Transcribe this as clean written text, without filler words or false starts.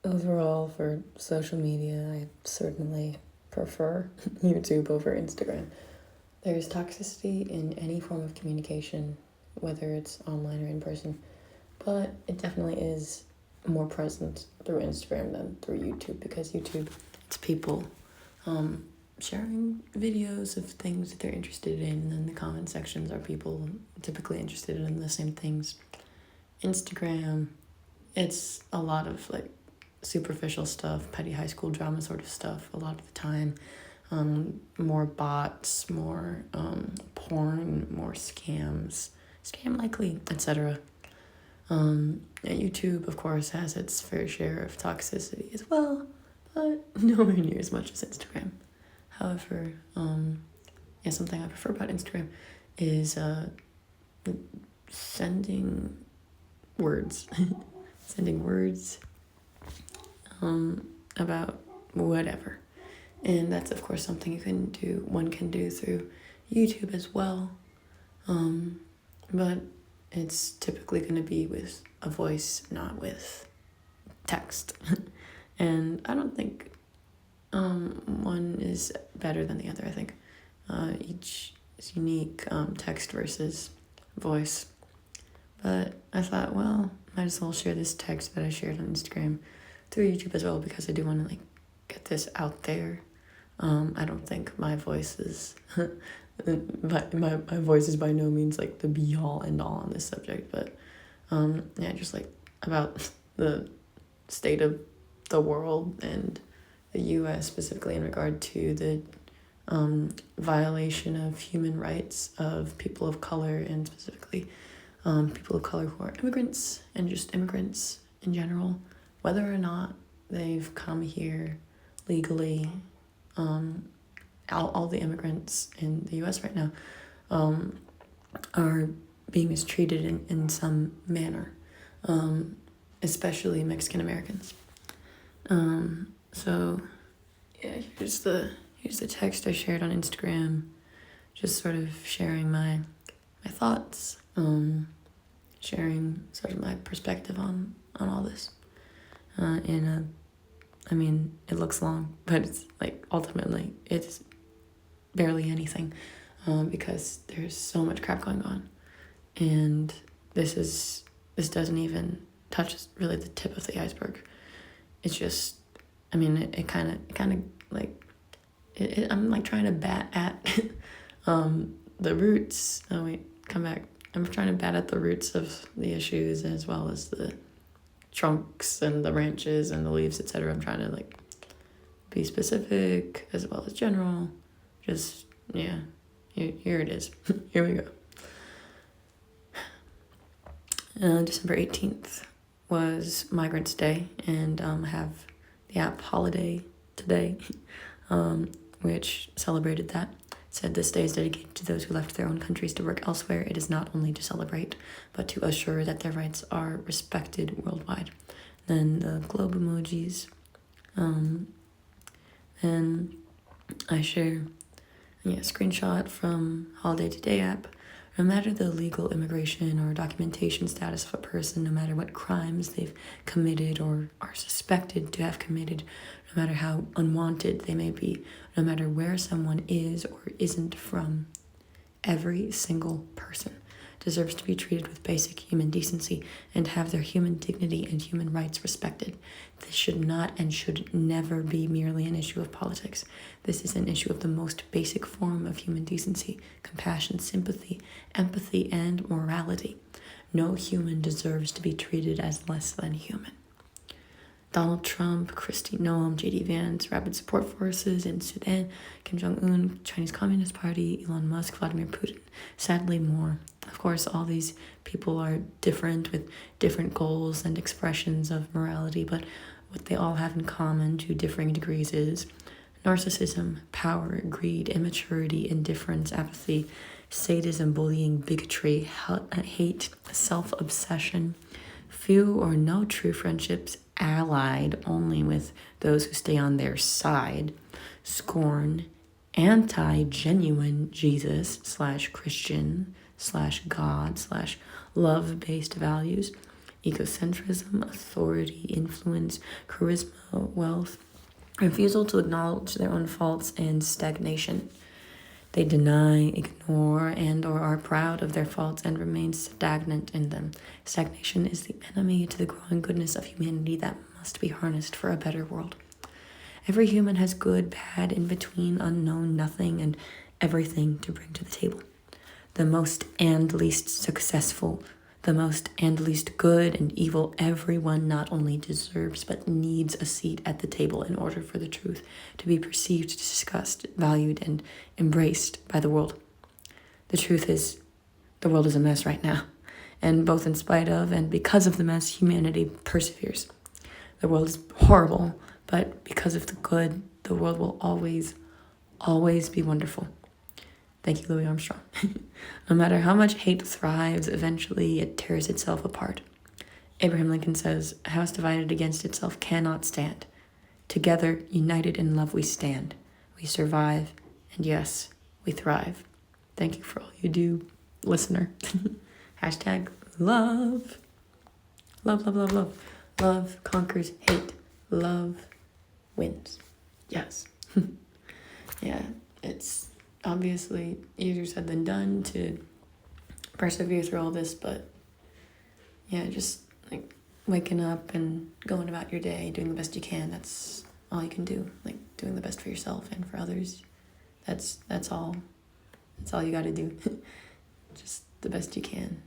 Overall, for social media, I certainly prefer YouTube over Instagram. There's toxicity in any form of communication, whether it's online or in person, but it definitely is more present through Instagram than through YouTube, because YouTube, it's people sharing videos of things that they're interested in, and then the comment sections are people typically interested in the same things. Instagram, it's a lot of like superficial stuff, petty high school drama sort of stuff a lot of the time. More bots, more porn, more scams, scam likely, etc. YouTube, of course, has its fair share of toxicity as well, but nowhere near as much as Instagram. However, something I prefer about Instagram is sending words, sending words about whatever. And that's, of course, something one can do through YouTube as well. But it's typically going to be with a voice, not with text. And I don't think one is better than the other. I think each is unique, text versus voice. But I thought, well, might as well share this text that I shared on Instagram through YouTube as well, because I do want to get this out there. I don't think my voice is but my voice is by no means the be all end all on this subject, but just about the state of the world and the US specifically in regard to the violation of human rights of people of color, and specifically people of color who are immigrants, and just immigrants in general, whether or not they've come here legally. All the immigrants in the US right now are being mistreated in some manner, especially Mexican Americans. So yeah, here's the text I shared on Instagram, just sort of sharing my thoughts, sharing sort of my perspective on all this. I mean, it looks long, but it's ultimately it's barely anything, because there's so much crap going on, and this doesn't even touch really the tip of the iceberg. It's just, I mean, it kind of I'm trying to bat at the roots. Oh wait, come back. I'm trying to bat at the roots of the issues, as well as the trunks and the branches and the leaves, etc. I'm trying to be specific as well as general. Just, yeah, here it is. Here we go. December 18th was Migrants Day, and I have the app Holiday today, which celebrated that. It said this day is dedicated to those who left their own countries to work elsewhere. It is not only to celebrate, but to assure that their rights are respected worldwide. Then the globe emojis. And I share a screenshot from Holiday Today app. No matter the legal immigration or documentation status of a person, no matter what crimes they've committed or are suspected to have committed, no matter how unwanted they may be, no matter where someone is or isn't from, every single person deserves to be treated with basic human decency and have their human dignity and human rights respected. This should not and should never be merely an issue of politics. This is an issue of the most basic form of human decency, compassion, sympathy, empathy, and morality. No human deserves to be treated as less than human. Donald Trump, Kristi Noem, J.D. Vance, Rapid Support Forces in Sudan, Kim Jong-un, Chinese Communist Party, Elon Musk, Vladimir Putin, sadly more. Of course, all these people are different with different goals and expressions of morality, but what they all have in common to differing degrees is narcissism, power, greed, immaturity, indifference, apathy, sadism, bullying, bigotry, hate, self-obsession, few or no true friendships, allied only with those who stay on their side, scorn, anti-genuine Jesus /Christian /God /love-based values, egocentrism, authority, influence, charisma, wealth, refusal to acknowledge their own faults, and stagnation. They deny, ignore, and or are proud of their faults and remain stagnant in them. Stagnation is the enemy to the growing goodness of humanity that must be harnessed for a better world. Every human has good, bad, in between, unknown, nothing, and everything to bring to the table. The most and least successful, the most and least good and evil, everyone not only deserves but needs a seat at the table in order for the truth to be perceived, discussed, valued, and embraced by the world. The truth is, the world is a mess right now, and both in spite of and because of the mess, humanity perseveres. The world is horrible, but because of the good, the world will always, always be wonderful. Thank you, Louis Armstrong. No matter how much hate thrives, eventually it tears itself apart. Abraham Lincoln says, "A house divided against itself cannot stand. Together, united in love, we stand. We survive, and yes, we thrive." Thank you for all you do, listener. Hashtag love. Love, love, love, love. Love conquers hate. Love wins. Yes. Yeah, it's obviously easier said than done to persevere through all this, but yeah, just like waking up and going about your day, doing the best you can. That's all you can do. Like doing the best for yourself and for others. That's all. That's all you got to do. Just the best you can.